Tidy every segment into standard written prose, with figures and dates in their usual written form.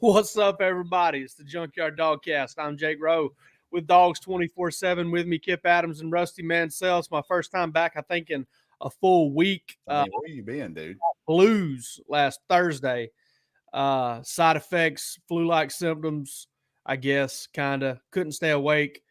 What's up, everybody? It's the Junkyard Dawgcast. I'm Jake Rowe with Dawgs 24/7. With me, Kip Adams and Rusty Mansell. It's my first time back, I think, in a full week. Where you been, dude? Blues last Thursday. Side effects, flu-like symptoms, I guess, kind of. Couldn't stay awake.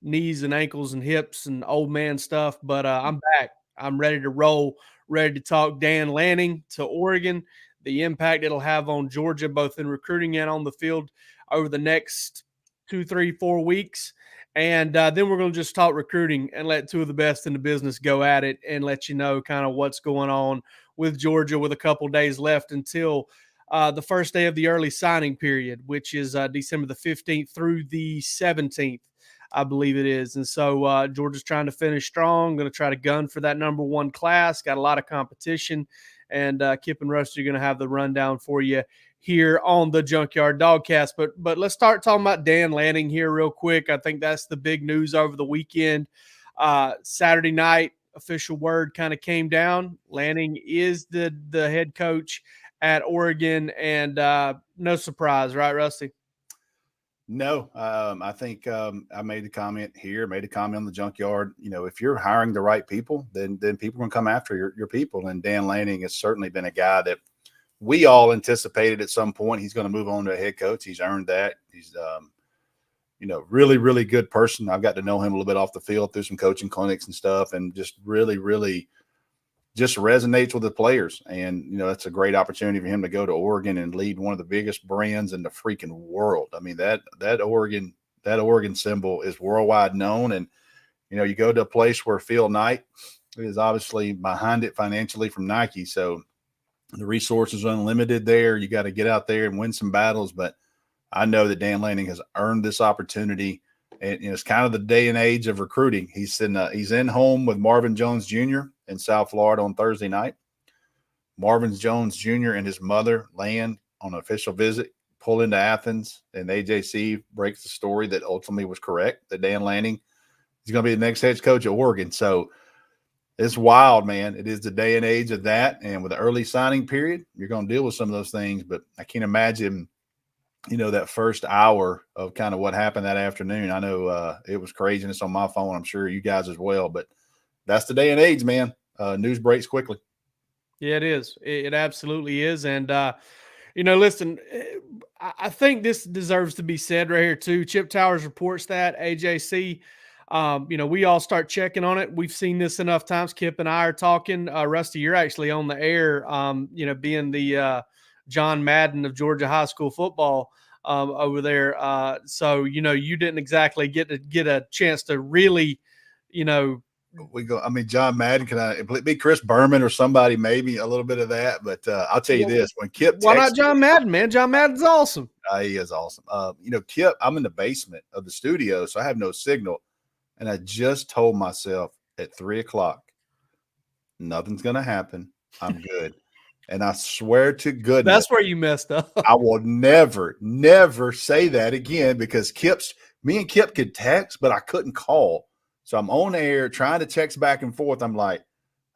Knees and ankles and hips and old man stuff. But I'm back. I'm ready to roll, ready to talk Dan Lanning to Oregon, the impact it'll have on Georgia, both in recruiting and on the field over the next 2, 3, 4 weeks. And then we're going to just talk recruiting and let two of the best in the business go at it and let you know kind of what's going on with Georgia with a couple days left until the first day of the early signing period, which is December the 15th through the 17th. I believe it is. And so Georgia's trying to finish strong, going to try to gun for that number one class. Got a lot of competition. And Kip and Rusty are going to have the rundown for you here on the Junkyard Dawgcast. But let's start talking about Dan Lanning here real quick. I think that's the big news over the weekend. Saturday night, official word kind of came down. Lanning is the head coach at Oregon. And no surprise, right, Rusty? No, I think I made a comment on the Junkyard. You know, if you're hiring the right people, then people are going to come after your people. And Dan Lanning has certainly been a guy that we all anticipated at some point he's going to move on to a head coach. He's earned that. He's, really, really good person. I've got to know him a little bit off the field through some coaching clinics and stuff, and just really, really just resonates with the players. And, that's a great opportunity for him to go to Oregon and lead one of the biggest brands in the freaking world. I mean, that Oregon symbol is worldwide known. And, you go to a place where Phil Knight is obviously behind it financially from Nike. So the resources are unlimited there. You got to get out there and win some battles. But I know that Dan Lanning has earned this opportunity. And it's kind of the day and age of recruiting. He's in home with Marvin Jones Jr. in South Florida on Thursday night. Marvin Jones Jr. and his mother land on an official visit, pull into Athens, and AJC breaks the story that ultimately was correct, that Dan Lanning is going to be the next head coach at Oregon. So it's wild, man. It is the day and age of that. And with the early signing period, you're going to deal with some of those things. But I can't imagine that first hour of kind of what happened that afternoon. I know it was craziness on my phone. I'm sure you guys as well, but that's the day and age, man. News breaks quickly. Yeah, it is. It absolutely is. And, listen, I think this deserves to be said right here too. Chip Towers reports that AJC, we all start checking on it. We've seen this enough times. Kip and I are talking. Rusty, you're actually on the air, being the John Madden of Georgia high school football over there. So, you didn't exactly get a chance to really, John Madden, can I be Chris Berman or somebody, maybe a little bit of that, but I'll tell you this, when Kip why not John Madden, man? John Madden's awesome. He is awesome. Kip, I'm in the basement of the studio, so I have no signal. And I just told myself at 3:00, nothing's going to happen. I'm good. And I swear to goodness, that's where you messed up. I will never, never say that again, because me and Kip could text, but I couldn't call. So I'm on air trying to text back and forth. I'm like,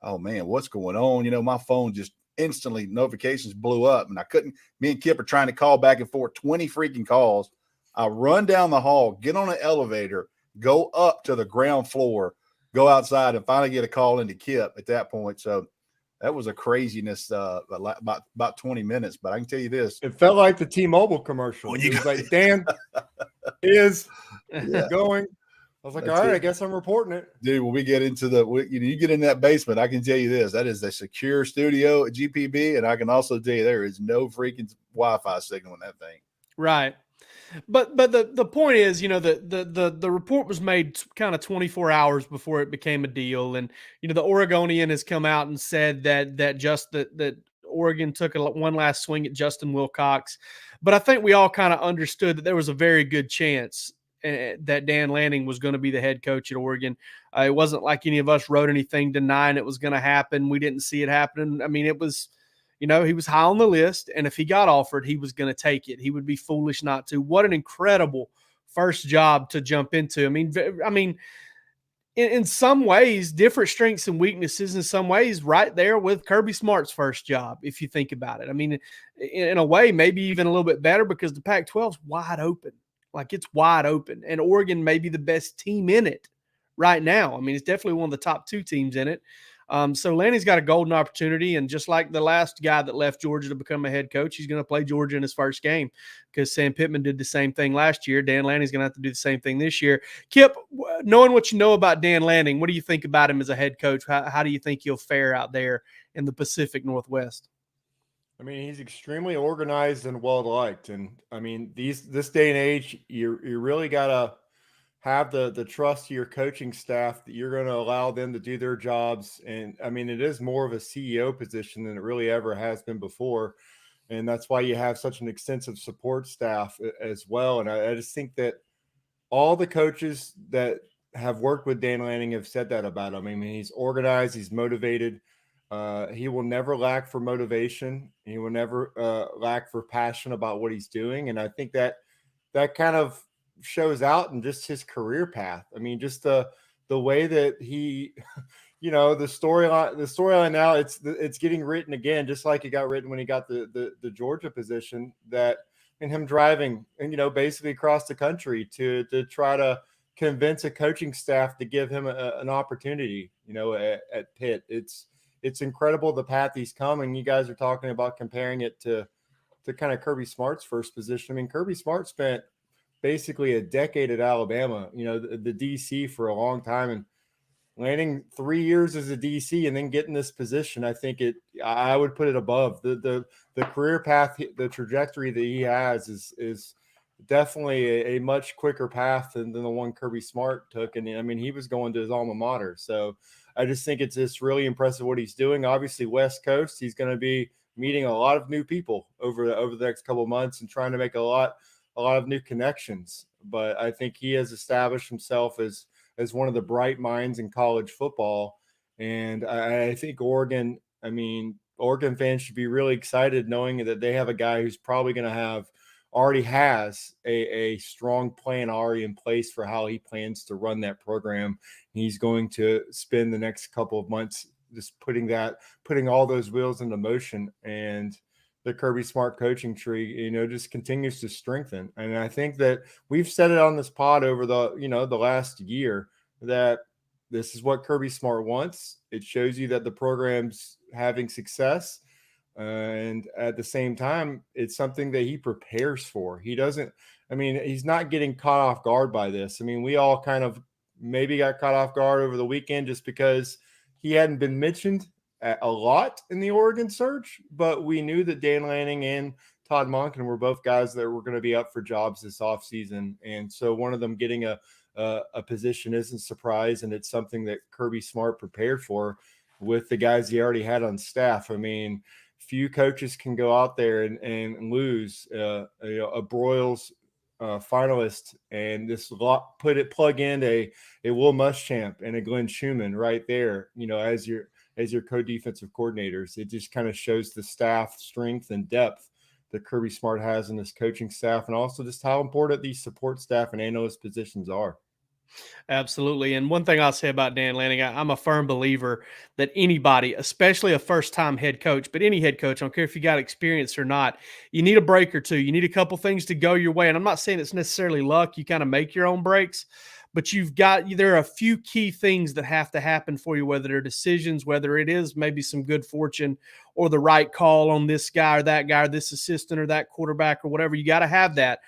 oh man, what's going on? My phone just instantly notifications blew up, and I couldn't. Me and Kip are trying to call back and forth, 20 freaking calls. I run down the hall, get on an elevator, go up to the ground floor, go outside, and finally get a call into Kip at that point. So that was a craziness, about 20 minutes. But I can tell you this. It felt like the T-Mobile commercial. It was like, Dan is going. I was like, all right, I guess I'm reporting it. Dude, when we get into you get in that basement, I can tell you this. That is a secure studio at GPB. And I can also tell you there is no freaking Wi-Fi signal in that thing. Right. But the point is, the report was made kind of 24 hours before it became a deal. And, the Oregonian has come out and said that Oregon took one last swing at Justin Wilcox. But I think we all kind of understood that there was a very good chance that Dan Lanning was going to be the head coach at Oregon. It wasn't like any of us wrote anything denying it was going to happen. We didn't see it happening. I mean, it was, he was high on the list, and if he got offered, he was going to take it. He would be foolish not to. What an incredible first job to jump into. I mean, in some ways, different strengths and weaknesses, in some ways, right there with Kirby Smart's first job, if you think about it. I mean, in a way, maybe even a little bit better because the Pac-12 is wide open. Like, it's wide open. And Oregon may be the best team in it right now. I mean, it's definitely one of the top 2 teams in it. So Lanning's got a golden opportunity, and just like the last guy that left Georgia to become a head coach, he's going to play Georgia in his first game because Sam Pittman did the same thing last year. Dan Lanning's going to have to do the same thing this year. Kip, knowing what you know about Dan Lanning, what do you think about him as a head coach? How do you think he'll fare out there in the Pacific Northwest? I mean, he's extremely organized and well-liked. And, I mean, this day and age, you really got to have the trust of your coaching staff that you're going to allow them to do their jobs. And I mean, it is more of a CEO position than it really ever has been before. And that's why you have such an extensive support staff as well. And I just think that all the coaches that have worked with Dan Lanning have said that about him. I mean, he's organized, he's motivated. He will never lack for motivation. He will never lack for passion about what he's doing. And I think that kind of shows out in just his career path. I mean, just the way that he, the storyline now, it's getting written again, just like it got written when he got the Georgia position, that and him driving and, basically across the country to try to convince a coaching staff to give him an opportunity, at Pitt. It's incredible the path he's coming. You guys are talking about comparing it to kind of Kirby Smart's first position. I mean, Kirby Smart spent basically a decade at Alabama, the DC for a long time, and Lanning 3 years as a DC and then getting this position. I think I would put it above the career path, the trajectory that he has is definitely a much quicker path than the one Kirby Smart took. And I mean, he was going to his alma mater. So I just think it's just really impressive what he's doing. Obviously, West Coast, he's going to be meeting a lot of new people over the next couple of months and trying to make a lot of new connections. But I think he has established himself as one of the bright minds in college football. And I think Oregon fans should be really excited knowing that they have a guy who's probably going to already has a strong plan already in place for how he plans to run that program. He's going to spend the next couple of months just putting all those wheels into motion, and the Kirby Smart coaching tree, just continues to strengthen. And I think that we've said it on this pod over the last year that this is what Kirby Smart wants. It shows you that the program's having success. And at the same time, it's something that he prepares for. He's not getting caught off guard by this. I mean, we all kind of maybe got caught off guard over the weekend just because he hadn't been mentioned a lot in the Oregon search, but we knew that Dan Lanning and Todd Monken were both guys that were going to be up for jobs this offseason. And so one of them getting a position isn't a surprise, and it's something that Kirby Smart prepared for with the guys he already had on staff. I mean, few coaches can go out there and lose a Broyles finalist and plug in a Will Muschamp and a Glenn Schumann right there, as your co-defensive coordinators. It just kind of shows the staff strength and depth that Kirby Smart has in his coaching staff, and also just how important these support staff and analyst positions are. Absolutely. And one thing I'll say about Dan Lanning, I'm a firm believer that anybody, especially a first-time head coach, but any head coach, I don't care if you got experience or not, you need a break or two. You need a couple things to go your way. And I'm not saying it's necessarily luck. You kind of make your own breaks, but there are a few key things that have to happen for you, whether they're decisions, whether it is maybe some good fortune or the right call on this guy or that guy or this assistant or that quarterback or whatever. You got to have that.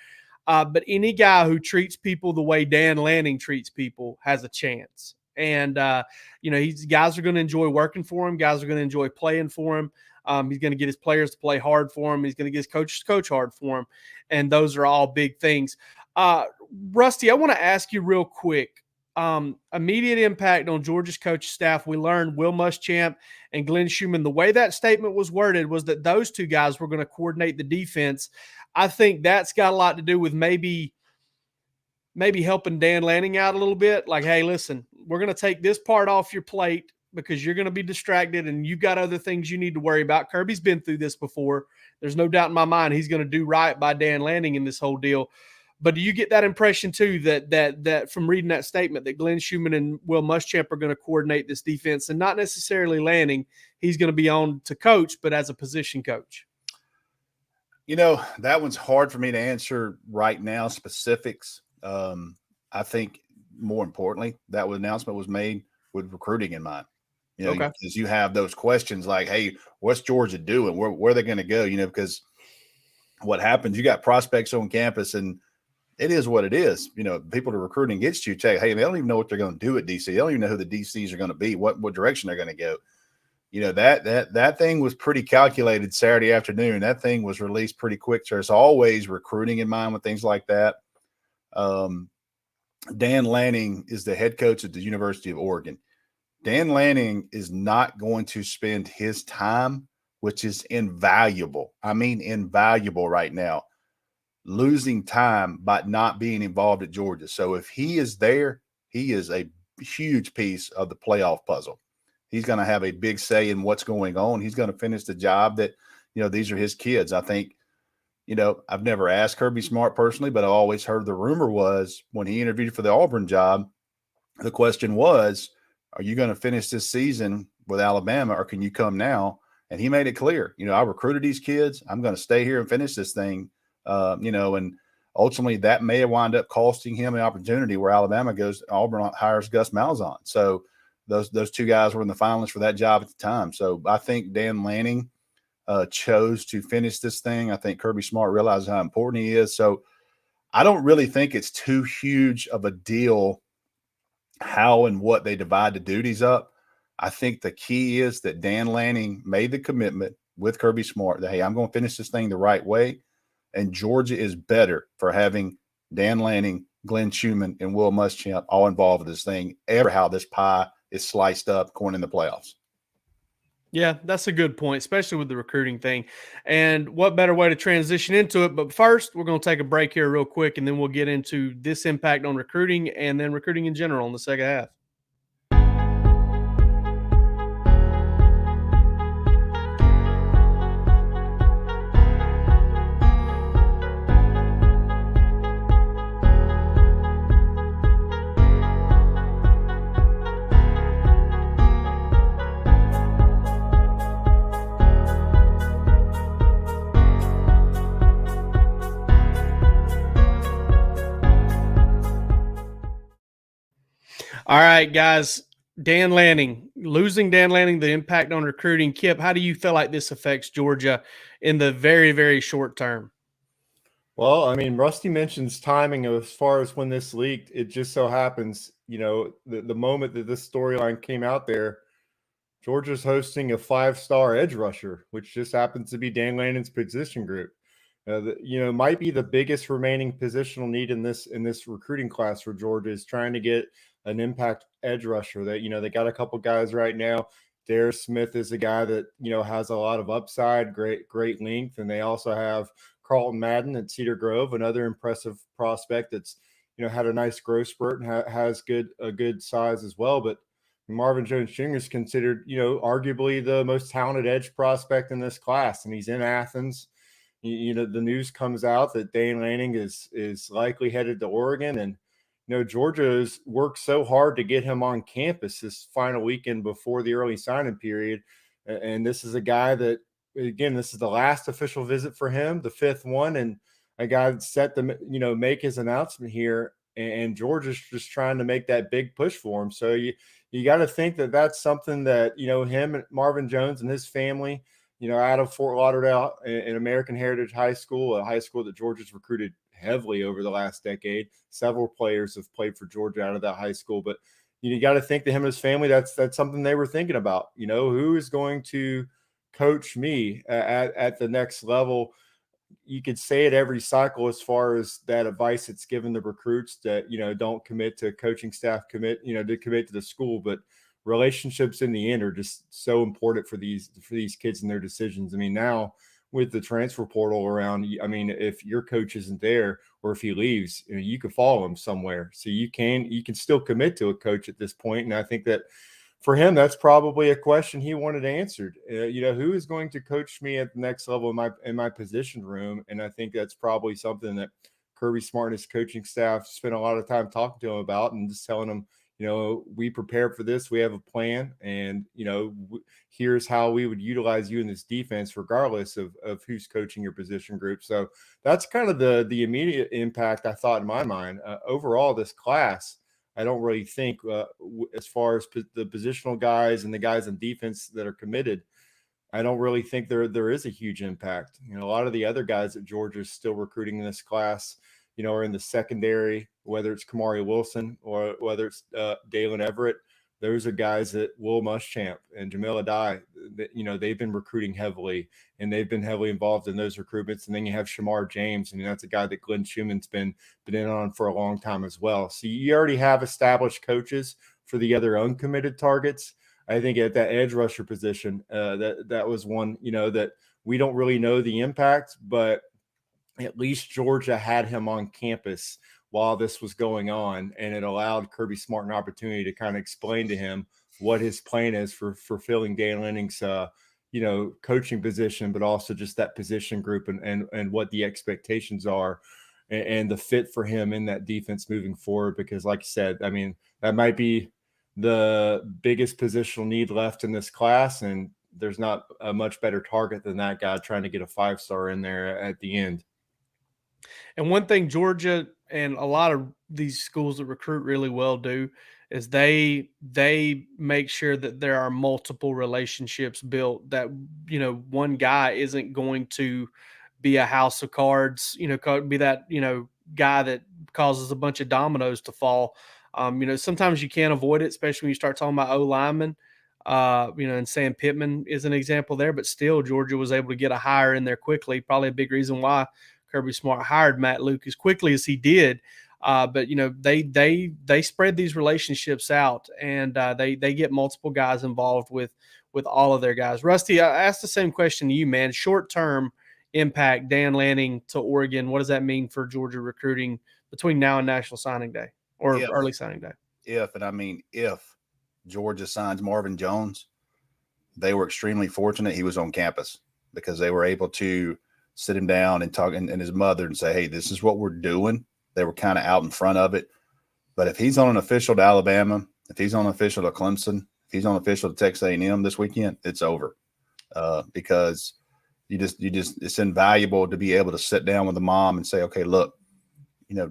But any guy who treats people the way Dan Lanning treats people has a chance. And, guys are going to enjoy working for him. Guys are going to enjoy playing for him. He's going to get his players to play hard for him. He's going to get his coaches to coach hard for him. And those are all big things. Rusty, I want to ask you real quick. Immediate impact on Georgia's coach staff. We learned Will Muschamp and Glenn Schumann. The way that statement was worded was that those two guys were going to coordinate the defense. I think that's got a lot to do with maybe helping Dan Lanning out a little bit. Like, hey, listen, we're going to take this part off your plate because you're going to be distracted and you've got other things you need to worry about. Kirby's been through this before. There's no doubt in my mind he's going to do right by Dan Lanning in this whole deal. But do you get that impression too that from reading that statement that Glenn Schumann and Will Muschamp are going to coordinate this defense, and not necessarily Lanning? He's going to be on to coach, but as a position coach. That one's hard for me to answer right now, specifics. I think more importantly, that announcement was made with recruiting in mind. Okay. Because you have those questions like, hey, what's Georgia doing? Where are they going to go? Because what happens, you got prospects on campus, and it is what it is. People are recruiting against you. Hey, they don't even know what they're going to do at DC. They don't even know who the DCs are going to be, what direction they're going to go. That thing was pretty calculated Saturday afternoon. That thing was released pretty quick. There's always recruiting in mind with things like that. Dan Lanning is the head coach at the University of Oregon. Dan Lanning is not going to spend his time, which is invaluable. I mean, invaluable right now, losing time by not being involved at Georgia. So if he is there, he is a huge piece of the playoff puzzle. He's going to have a big say in what's going on. He's going to finish the job that, these are his kids. I think, I've never asked Kirby Smart personally, but I always heard the rumor was when he interviewed for the Auburn job, the question was, are you going to finish this season with Alabama, or can you come now? And he made it clear, I recruited these kids. I'm going to stay here and finish this thing, and ultimately that may have wound up costing him an opportunity where Alabama goes, Auburn hires Gus Malzahn. So those two guys were in the finalists for that job at the time. So I think Dan Lanning chose to finish this thing. I think Kirby Smart realizes how important he is. So I don't really think it's too huge of a deal how and what they divide the duties up. I think the key is that Dan Lanning made the commitment with Kirby Smart that, hey, I'm going to finish this thing the right way. And Georgia is better for having Dan Lanning, Glenn Schumann, and Will Muschamp all involved with this thing, ever how this pie is sliced up going in the playoffs. Yeah, that's a good point, especially with the recruiting thing. And what better way to transition into it? But first, we're going to take a break here real quick, and then we'll get into this impact on recruiting and then recruiting in general in the second half. All right, guys, losing Dan Lanning, the impact on recruiting. Kip, how do you feel like this affects Georgia in the very, very short term? Well, I mean, Rusty mentions timing as far as when this leaked. It just so happens, the moment that this storyline came out there, Georgia's hosting a 5-star edge rusher, which just happens to be Dan Lanning's position group. Might be the biggest remaining positional need in this recruiting class for Georgia is trying to get an impact edge rusher. That they got a couple guys right now. Darius Smith is a guy that has a lot of upside, great length, and they also have Carlton Madden at Cedar Grove, another impressive prospect that's had a nice growth spurt and has a good size as well. But Marvin Jones Jr. is considered arguably the most talented edge prospect in this class, and he's in Athens. The news comes out that Dan Lanning is likely headed to Oregon, and Georgia has worked so hard to get him on campus this final weekend before the early signing period. And this is a guy that, again, this is the last official visit for him, the 5th one, and a guy that's set to make his announcement here. And Georgia's just trying to make that big push for him. So you got to think that that's something that him and Marvin Jones and his family, out of Fort Lauderdale in American Heritage High School, a high school that Georgia's recruited heavily over the last decade. Several players have played for Georgia out of that high school, but you got to think to him and his family, that's something they were thinking about. Who is going to coach me at the next level? You could say it every cycle as far as that advice it's given the recruits that don't commit to coaching staff, commit to the school, but relationships in the end are just so important for these kids and their decisions. I mean, now with the transfer portal around, I mean, if your coach isn't there or if he leaves, you can follow him somewhere. So you can still commit to a coach at this point. And I think that for him, that's probably a question he wanted answered. Who is going to coach me at the next level in my position room? And I think that's probably something that Kirby Smart and his coaching staff spent a lot of time talking to him about, and just telling him, we prepared for this. We have a plan, and here's how we would utilize you in this defense, regardless of who's coaching your position group. So that's kind of the immediate impact I thought in my mind. Overall, this class, I don't really think, as far as the positional guys and the guys on defense that are committed, I don't really think there is a huge impact. A lot of the other guys that Georgia is still recruiting in this class, are in the secondary, whether it's Kamari Wilson or whether it's Dalen Everett. Those are guys that Will Muschamp and Jamil Adai, they've been recruiting heavily, and they've been heavily involved in those recruitments. And then you have Shamar James, and that's a guy that Glenn Schumann's been in on for a long time as well. So you already have established coaches for the other uncommitted targets. I think at that edge rusher position, that was one, that we don't really know the impact, but at least Georgia had him on campus while this was going on, and it allowed Kirby Smart an opportunity to kind of explain to him what his plan is for fulfilling Dan Lanning's coaching position, but also just that position group and what the expectations are and the fit for him in that defense moving forward. Because like you said, I mean, that might be the biggest positional need left in this class, and there's not a much better target than that guy trying to get a 5-star in there at the end. And one thing Georgia and a lot of these schools that recruit really well do is they make sure that there are multiple relationships built, that one guy isn't going to be a house of cards, be that guy that causes a bunch of dominoes to fall. Sometimes you can't avoid it, especially when you start talking about O linemen. And Sam Pittman is an example there, but still Georgia was able to get a hire in there quickly. Probably a big reason why Kirby Smart hired Matt Luke as quickly as he did. But they spread these relationships out, and they get multiple guys involved with all of their guys. Rusty, I asked the same question to you, man. Short-term impact, Dan Lanning to Oregon. What does that mean for Georgia recruiting between now and National Signing Day or early signing day? If Georgia signs Marvin Jones, they were extremely fortunate he was on campus, because they were able to sit him down and talk and his mother and say, hey, this is what we're doing. They were kind of out in front of it. But if he's on an official to Alabama, if he's on an official to Clemson, if he's on official to Texas A&M this weekend, it's over. Because you just it's invaluable to be able to sit down with the mom and say, okay, look,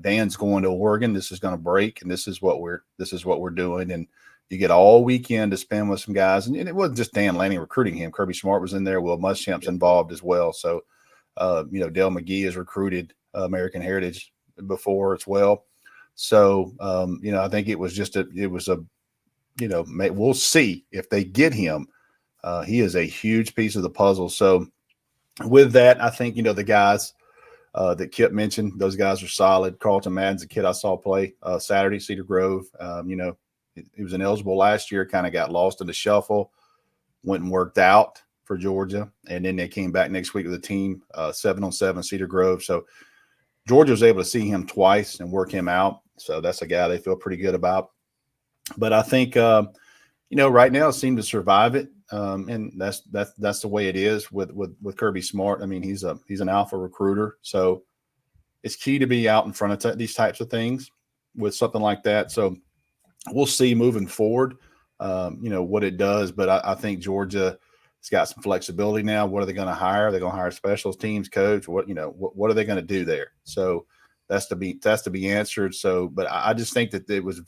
Dan's going to Oregon. This is going to break, and this is what we're doing. And you get all weekend to spend with some guys. And it wasn't just Dan Lanning recruiting him. Kirby Smart was in there. Will Muschamp's involved as well. So, Dale McGee has recruited American Heritage before as well. So, I think it was we'll see if they get him. He is a huge piece of the puzzle. So with that, I think, the guys that Kip mentioned, those guys are solid. Carlton Madden's a kid I saw play Saturday, Cedar Grove. He was ineligible last year, kind of got lost in the shuffle, went and worked out for Georgia. And then they came back next week with a team, 7-on-7 Cedar Grove. So Georgia was able to see him twice and work him out. So that's a guy they feel pretty good about. But I think, right now it seemed to survive it. And that's the way it is with Kirby Smart. I mean, he's an alpha recruiter. So it's key to be out in front of these types of things with something like that. So we'll see moving forward, what it does. But I think Georgia has got some flexibility now. What are they going to hire? They're going to hire a specials teams coach. What are they going to do there? So that's to be answered. So, but I just think that it was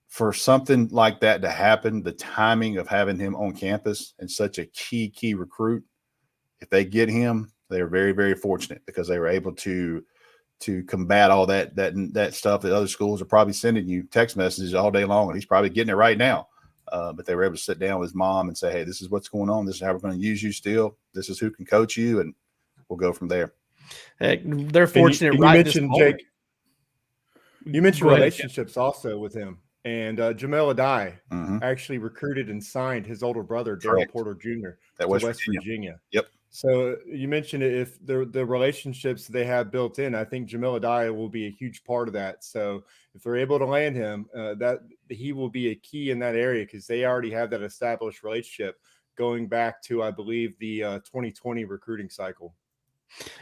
for something like that to happen, the timing of having him on campus and such a key recruit, if they get him, they're very, very fortunate, because they were able to combat all that stuff that other schools are probably sending you text messages all day long, and he's probably getting it right now. But they were able to sit down with his mom and say, hey, this is what's going on. This is how we're going to use you still. This is who can coach you, and we'll go from there. Heck, they're fortunate. You mentioned, Jake, you mentioned relationships also with him. And Jamil Adai actually recruited and signed his older brother, Daryl Porter Jr., to West Virginia. Yep. So you mentioned if the relationships they have built in, I think Jamil Adai will be a huge part of that. So if they're able to land him, that he will be a key in that area, because they already have that established relationship going back to, I believe, the 2020 recruiting cycle.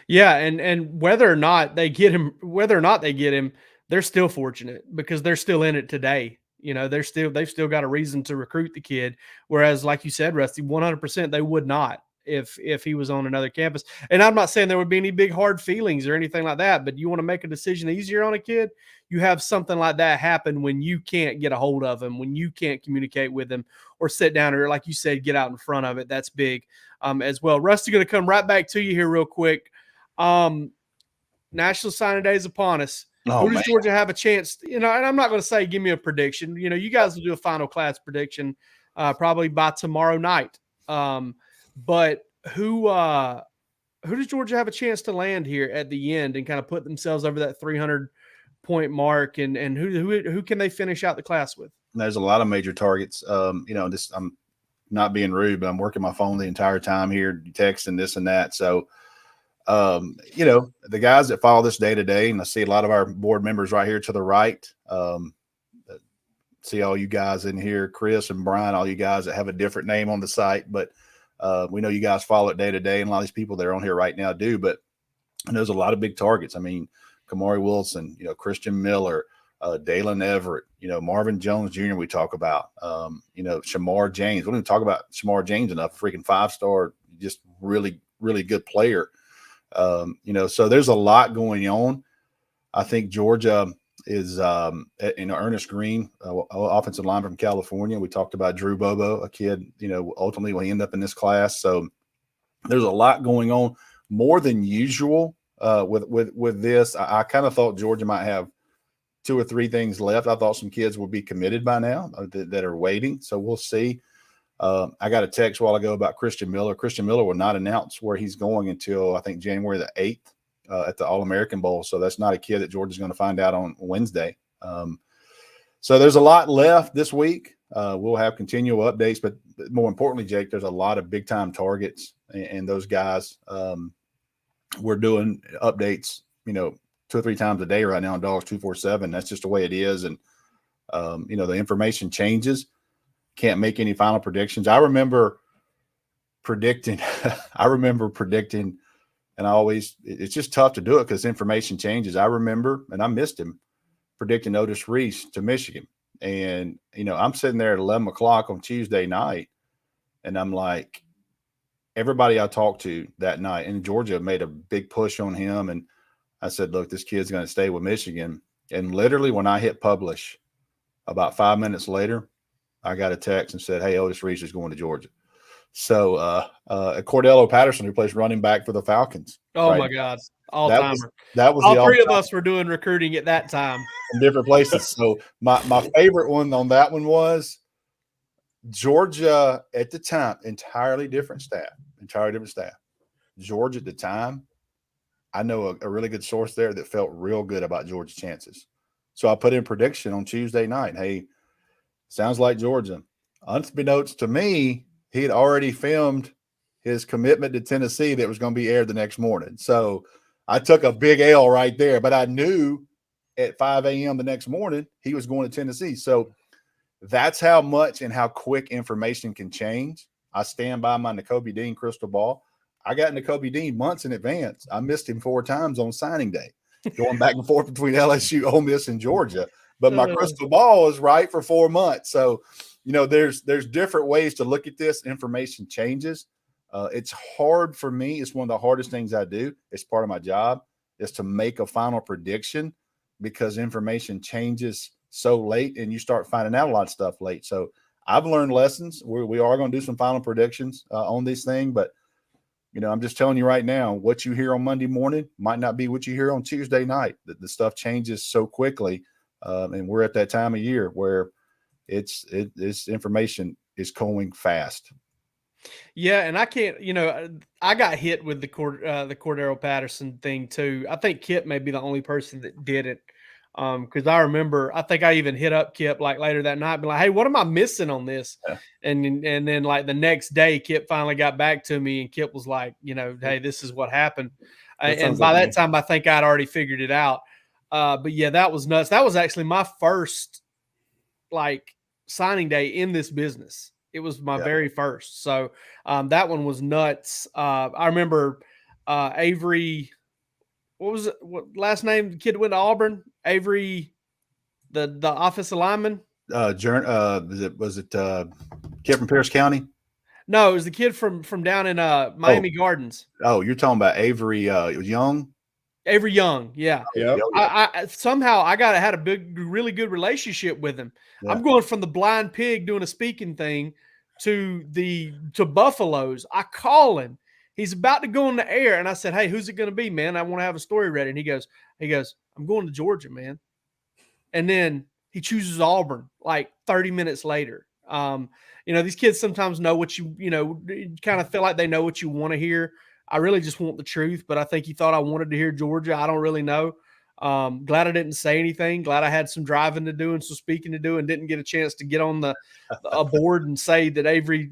Yeah, and whether or not they get him, they're still fortunate because they're still in it today. They've still got a reason to recruit the kid. Whereas, like you said, Rusty, 100% they would not if he was on another campus. And I'm not saying there would be any big hard feelings or anything like that, but you want to make a decision easier on a kid, you have something like that happen when you can't get a hold of him, when you can't communicate with him or sit down or, like you said, get out in front of it. That's big as well. Rusty, going to come right back to you here real quick. National Signing Day is upon us. Who does Georgia have a chance? And I'm not going to say give me a prediction. You guys will do a final class prediction probably by tomorrow night. But who does Georgia have a chance to land here at the end and kind of put themselves over that 300-point mark? And who can they finish out the class with? There's a lot of major targets. I'm not being rude, but I'm working my phone the entire time here, texting this and that. So. The guys that follow this day to day, and I see a lot of our board members right here to the right. See all you guys in here, Chris and Brian, all you guys that have a different name on the site, but we know you guys follow it day to day, and a lot of these people that are on here right now do. But there's a lot of big targets. I mean, Kamari Wilson, Christian Miller, Dalen Everett, Marvin Jones Jr. We talk about, Shamar James. We don't even talk about Shamar James enough. Freaking 5-star, just really, really good player. So there's a lot going on. I think Georgia is, Ernest Green, offensive lineman from California. We talked about Drew Bobo, a kid, ultimately will end up in this class. So there's a lot going on, more than usual with this. I kind of thought Georgia might have 2 or 3 things left. I thought some kids would be committed by now that are waiting. So we'll see. I got a text a while ago about Christian Miller. Christian Miller will not announce where he's going until I think January the 8th at the All-American Bowl. So that's not a kid that Georgia's going to find out on Wednesday. So there's a lot left this week. We'll have continual updates, but more importantly, Jake, there's a lot of big-time targets, and those guys, we're doing updates, 2 or 3 times a day right now on Dawgs 247. That's just the way it is. And, the information changes. Can't make any final predictions. I remember predicting, and it's just tough to do it because information changes. I remember, and I missed him, predicting Otis Reese to Michigan. And, I'm sitting there at 11 o'clock on Tuesday night, and I'm like, everybody I talked to that night, and Georgia made a big push on him. And I said, look, this kid's going to stay with Michigan. And literally when I hit publish, about 5 minutes later, I got a text and said, hey, Otis Reese is going to Georgia. So Cordello Patterson, who plays running back for the Falcons. Oh, right? My God. All-timer. That was all 3 of us were doing recruiting at that time. In different places. So my favorite one on that one was Georgia at the time, entirely different staff. Georgia at the time, I know a really good source there that felt real good about Georgia's chances. So I put in prediction on Tuesday night. Hey, sounds like Georgia. Unbeknownst to me, he had already filmed his commitment to Tennessee that was going to be aired the next morning. So I took a big L right there, but I knew at 5 a.m. the next morning he was going to Tennessee. So that's how much and how quick information can change. I stand by my Nakobe Dean crystal ball. I got Nakobe Dean months in advance. I missed him 4 times on signing day, going back and forth between LSU, Ole Miss, and Georgia. But my crystal ball is right for 4 months. So, there's different ways to look at this. Information changes. It's hard for me. It's one of the hardest things I do. It's part of my job is to make a final prediction because information changes so late and you start finding out a lot of stuff late. So I've learned lessons. We are going to do some final predictions on this thing, but I'm just telling you right now, what you hear on Monday morning might not be what you hear on Tuesday night. The stuff changes so quickly. And we're at that time of year where it's information is going fast. Yeah, and I can't, I got hit with the Cordero Patterson thing too. I think Kip may be the only person that did it. Because I remember, I think I even hit up Kip like later that night, be like, hey, what am I missing on this? Yeah. And then like the next day, Kip finally got back to me, and Kip was like, hey, this is what happened. And by that time, I think I'd already figured it out. But yeah, that was nuts. That was actually my first signing day in this business. It was my very first. So that one was nuts. I remember Avery, what was it? What last name? The kid went to Auburn. Avery, the offensive lineman. Was it kid from Pierce County? No, it was the kid from down in Miami Gardens. Oh, you're talking about Avery Young? Avery Young, yeah. Yep. I somehow I had a really good relationship with him. Yeah. I'm going from the Blind Pig doing a speaking thing to Buffaloes. I call him. He's about to go on the air, and I said, "Hey, who's it going to be, man? I want to have a story ready." And he goes, "I'm going to Georgia, man." And then he chooses Auburn like 30 minutes later. These kids sometimes know what you kind of feel like they know what you want to hear. I really just want the truth, but I think he thought I wanted to hear Georgia. I don't really know. Glad I didn't say anything. Glad I had some driving to do and some speaking to do and didn't get a chance to get on a board and say that Avery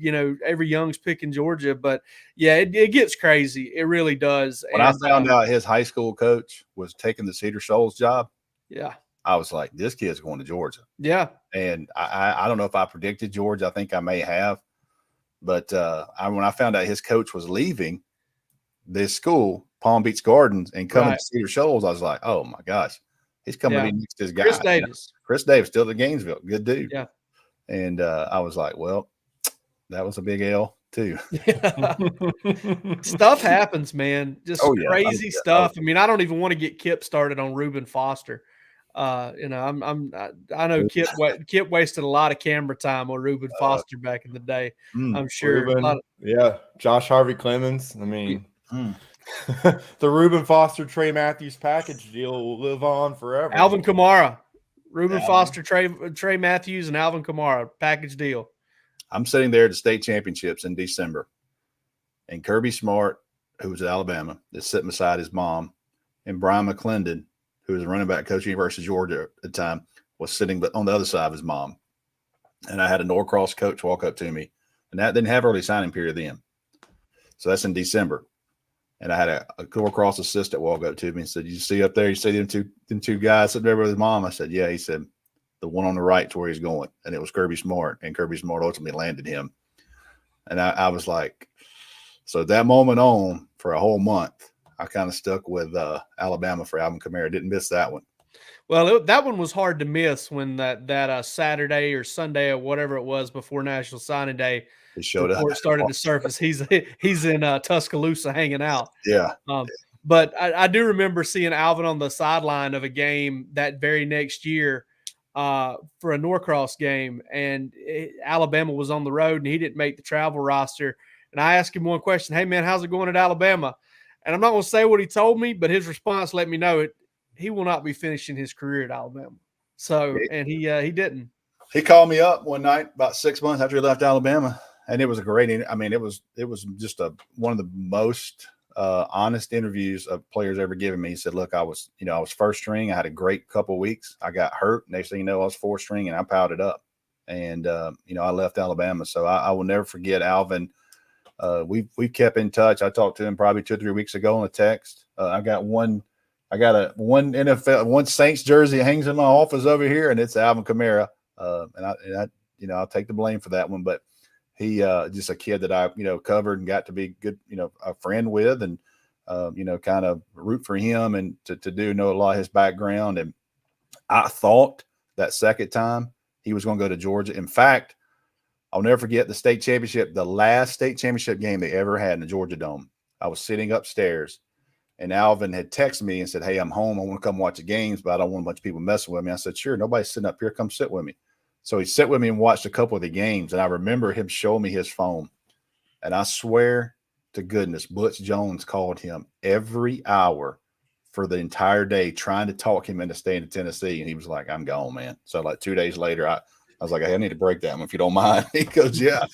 Young's picking Georgia. But yeah, it gets crazy. It really does. When I found out his high school coach was taking the Cedar Shoals job, yeah, I was like, this kid's going to Georgia. Yeah. And I don't know if I predicted Georgia. I think I may have. But when I found out his coach was leaving this school, Palm Beach Gardens, and coming to Cedar Shoals, I was like, oh, my gosh. He's coming to be next to his guy. Chris Davis. Chris Davis, still at Gainesville. Good dude. Yeah. And I was like, well, that was a big L too. Stuff happens, man. Just crazy stuff. I mean, I don't even want to get Kip started on Reuben Foster. I know Kip wasted a lot of camera time on Reuben Foster back in the day. I'm sure. Josh Harvey Clemens. I mean, the Reuben Foster Trey Matthews package deal will live on forever. Alvin Kamara, Reuben Foster, Trey Matthews, and Alvin Kamara package deal. I'm sitting there at the state championships in December, and Kirby Smart, who was at Alabama, is sitting beside his mom, and Brian McClendon, who was a running back coach at University of Georgia at the time, was sitting on the other side of his mom. And I had a Norcross coach walk up to me, and that didn't have early signing period then. So that's in December. And I had a Norcross assistant walk up to me and said, "You see up there, you see them two guys sitting there with his mom?" I said, "Yeah." He said, "The one on the right to where he's going." And it was Kirby Smart, and Kirby Smart ultimately landed him. And I was like, so that moment on, for a whole month, I kind of stuck with Alabama for Alvin Kamara. Didn't miss that one. Well, that one was hard to miss when that Saturday or Sunday or whatever it was before National Signing Day, he showed up. Started to surface. He's in Tuscaloosa hanging out. Yeah. But I do remember seeing Alvin on the sideline of a game that very next year for a Norcross game, and Alabama was on the road, and he didn't make the travel roster. And I asked him one question: "Hey, man, how's it going at Alabama?" And I'm not going to say what he told me, but his response let me know he will not be finishing his career at Alabama. So, and he didn't. He called me up one night about 6 months after he left Alabama, and it was a great. I mean, it was just one of the most honest interviews of players ever given me. He said, "Look, I was first string. I had a great couple of weeks. I got hurt. Next thing you know, I was fourth string, and I powdered up. And I left Alabama. So I will never forget Alvin. We kept in touch. I talked to him probably 2 or 3 weeks ago on a text. I got one Saints jersey that hangs in my office over here, and it's Alvin Kamara. And I'll take the blame for that one, but he just a kid that I covered and got to be good, a friend with, and kind of root for him and to know a lot of his background. And I thought that second time he was going to go to Georgia. In fact, I'll never forget the state championship, the last state championship game they ever had in the Georgia Dome. I was sitting upstairs, and Alvin had texted me and said, "Hey, I'm home. I want to come watch the games, but I don't want a bunch of people messing with me." I said, "Sure, nobody's sitting up here. Come sit with me." So he sat with me and watched a couple of the games, and I remember him showing me his phone. And I swear to goodness, Butch Jones called him every hour for the entire day trying to talk him into staying in Tennessee, and he was like, "I'm gone, man." So like 2 days later, I was like, "Hey, I need to break that one if you don't mind." He goes, "Yeah."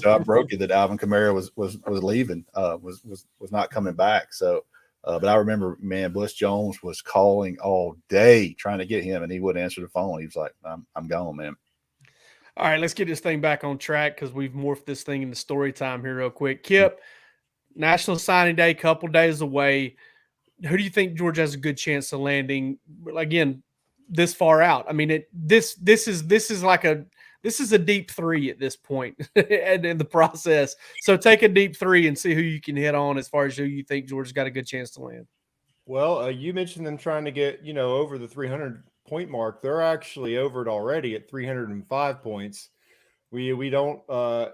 So I broke it that Alvin Kamara was leaving, was not coming back. So, but I remember, man, Butch Jones was calling all day trying to get him, and he wouldn't answer the phone. He was like, "I'm gone, man." All right, let's get this thing back on track because we've morphed this thing into story time here real quick. Kip, National Signing Day, couple days away. Who do you think Georgia has a good chance of landing? Again, this far out. I mean, this is this is a deep three at this point and in the process. So take a deep three and see who you can hit on as far as who you think Georgia's got a good chance to land. Well, you mentioned them trying to get, over the 300-point mark. They're actually over it already at 305 points. We don't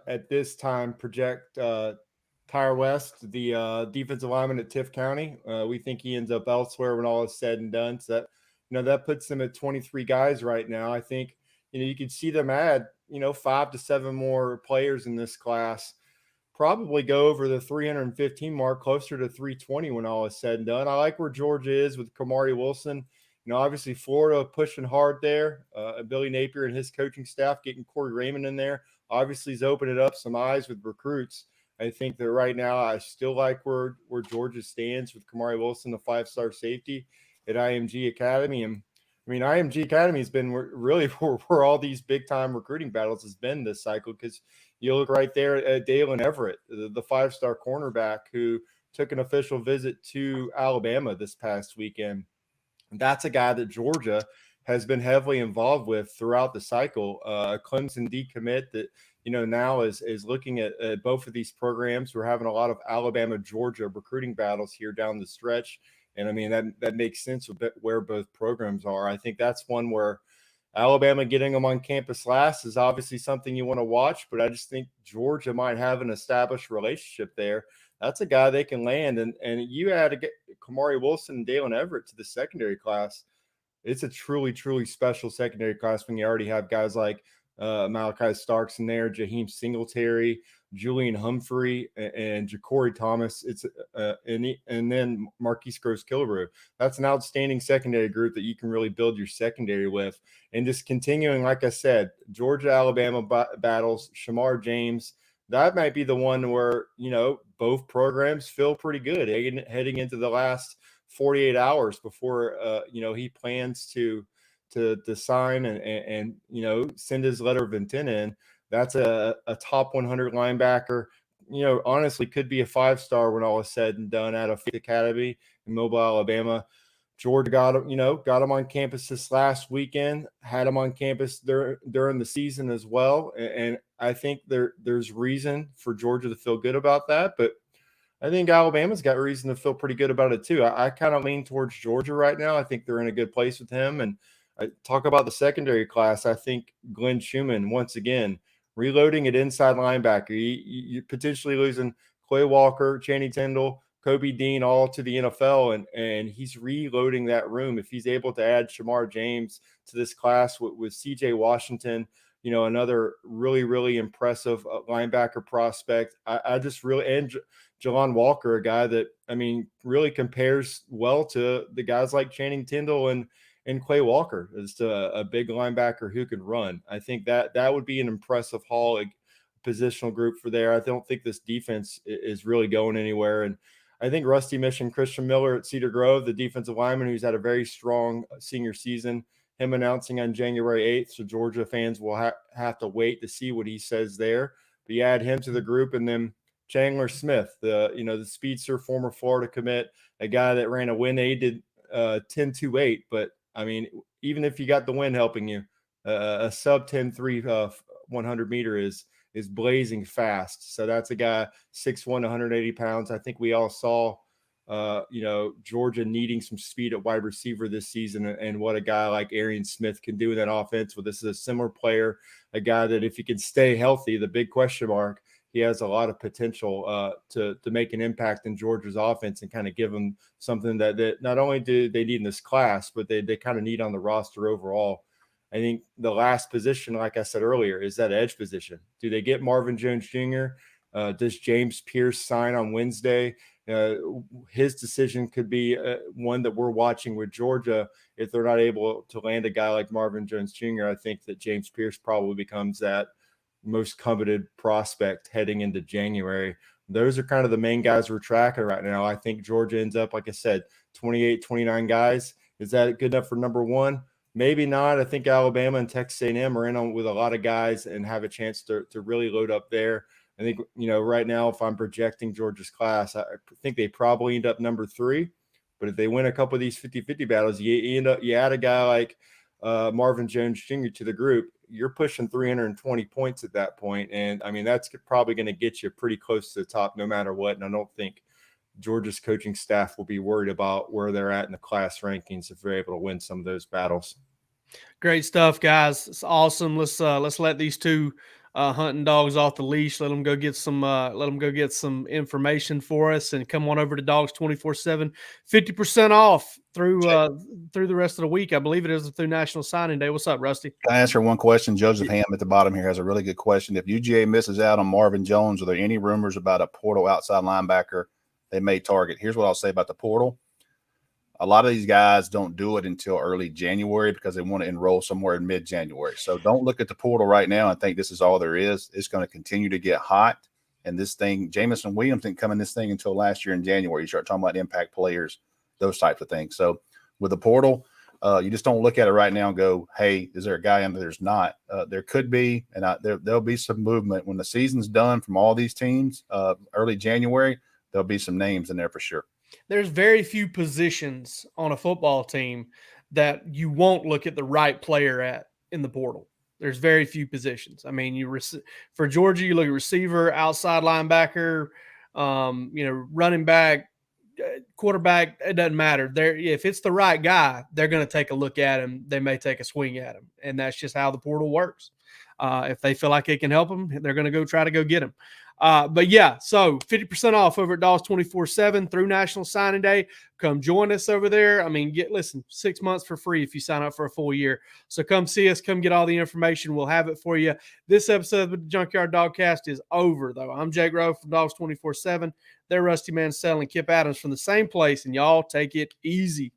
at this time project Tyre West, the defensive lineman at Tift County. We think he ends up elsewhere when all is said and done. So that puts them at 23 guys right now. I think you could see them add 5 to 7 more players in this class. Probably go over the 315 mark, closer to 320 when all is said and done. I like where Georgia is with Kamari Wilson. Obviously Florida pushing hard there. Billy Napier and his coaching staff getting Corey Raymond in there. Obviously he's opening up some eyes with recruits. I think that right now I still like where Georgia stands with Kamari Wilson, the 5-star safety at IMG Academy. And IMG Academy has been really where all these big-time recruiting battles has been this cycle, because you look right there at Dalen Everett, the 5-star cornerback who took an official visit to Alabama this past weekend. That's a guy that Georgia has been heavily involved with throughout the cycle. Clemson decommit that, now is looking at both of these programs. We're having a lot of Alabama, Georgia recruiting battles here down the stretch. And that makes sense with where both programs are. I think that's one where Alabama getting them on campus last is obviously something you want to watch, but I just think Georgia might have an established relationship there. That's a guy they can land. And you add Kamari Wilson and Dalen Everett to the secondary class. It's a truly, truly special secondary class when you already have guys like Malachi Starks in there, Jaheim Singletary, Julian Humphrey, and Ja'Cory Thomas. It's and then Marquise Gross-Killebrew. That's an outstanding secondary group that you can really build your secondary with. And just continuing, like I said, Georgia-Alabama battles, Shamar James, that might be the one where, both programs feel pretty good heading into the last 48 hours before, he plans to sign and send his letter of intent in. That's a top 100 linebacker. Honestly, could be a 5-star when all is said and done out of Faith Academy in Mobile, Alabama. Georgia got him on campus this last weekend. Had him on campus during the season as well, and I think there's reason for Georgia to feel good about that. But I think Alabama's got reason to feel pretty good about it too. I kind of lean towards Georgia right now. I think they're in a good place with him. And I talk about the secondary class. I think Glenn Schumann, once again, reloading at inside linebacker. You're potentially losing Clay Walker, Channing Tindall, Kobe Dean all to the NFL, and he's reloading that room. If he's able to add Shamar James to this class with CJ Washington, another really, really impressive linebacker prospect. I just really, and Jalon Walker, a guy that, really compares well to the guys like Channing Tindall and Clay Walker as a big linebacker who can run. I think that would be an impressive haul, positional group for there. I don't think this defense is really going anywhere. And I think Rusty Mission, Christian Miller at Cedar Grove, the defensive lineman who's had a very strong senior season, him announcing on January 8th. So Georgia fans will have to wait to see what he says there. But you add him to the group, and then Chandler Smith, the speedster, former Florida commit, a guy that ran a WIN-aided 10.28. But even if you got the wind helping you, a sub 10.3 100 meter is blazing fast. So that's a guy 6'1", 180 pounds. I think we all saw, Georgia needing some speed at wide receiver this season, and what a guy like Arian Smith can do in that offense. Well, this is a similar player, a guy that if he can stay healthy, the big question mark, he has a lot of potential to make an impact in Georgia's offense and kind of give them something that not only do they need in this class, but they kind of need on the roster overall. I think the last position, like I said earlier, is that edge position. Do they get Marvin Jones Jr.? Does James Pierce sign on Wednesday? His decision could be one that we're watching with Georgia. If they're not able to land a guy like Marvin Jones Jr., I think that James Pierce probably becomes that most coveted prospect heading into January. Those are kind of the main guys we're tracking right now. I think Georgia ends up, like I said, 28, 29 guys. Is that good enough for number one? Maybe not. I think Alabama and Texas A&M are in on with a lot of guys and have a chance to really load up there. I think, right now, if I'm projecting Georgia's class, I think they probably end up number 3. But if they win a couple of these 50-50 battles, you add a guy like Marvin Jones Jr. to the group, you're pushing 320 points at that point. And I mean, that's probably going to get you pretty close to the top no matter what. And I don't think Georgia's coaching staff will be worried about where they're at in the class rankings if they're able to win some of those battles. Great stuff, guys. It's awesome. Let's let these two hunting dogs off the leash. Let them go get some information for us, and come on over to Dawgs 24/7. 50% off through the rest of the week. I believe it is through National Signing Day. What's up, Rusty? Can I answer one question? Joseph Ham at the bottom here has a really good question. If UGA misses out on Marvin Jones, are there any rumors about a portal outside linebacker they may target? Here's what I'll say about the portal. A lot of these guys don't do it until early January because they want to enroll somewhere in mid-January. So don't look at the portal right now and think this is all there is. It's going to continue to get hot. And this thing, Jamison Williams didn't come in this thing until last year in January. You start talking about impact players, those types of things. So with the portal, you just don't look at it right now and go, hey, is there a guy in there? There's not. There could be, and there'll be some movement. When the season's done from all these teams, early January, there'll be some names in there for sure. There's very few positions on a football team that you won't look at the right player at in the portal. There's very few positions. I mean, for Georgia, you look at receiver, outside linebacker, running back, quarterback. It doesn't matter. If it's the right guy, they're going to take a look at him. They may take a swing at him, and that's just how the portal works. If they feel like it can help them, they're going to try to go get him. But yeah, so 50% off over at Dawgs 24/7 through National Signing Day. Come join us over there. I mean, 6 months for free if you sign up for a full year. So come see us, come get all the information. We'll have it for you. This episode of the Junkyard Dawgcast is over, though. I'm Jake Rowe from Dawgs 24/7. They're Rusty Mansell and Kip Adams from the same place, and y'all take it easy.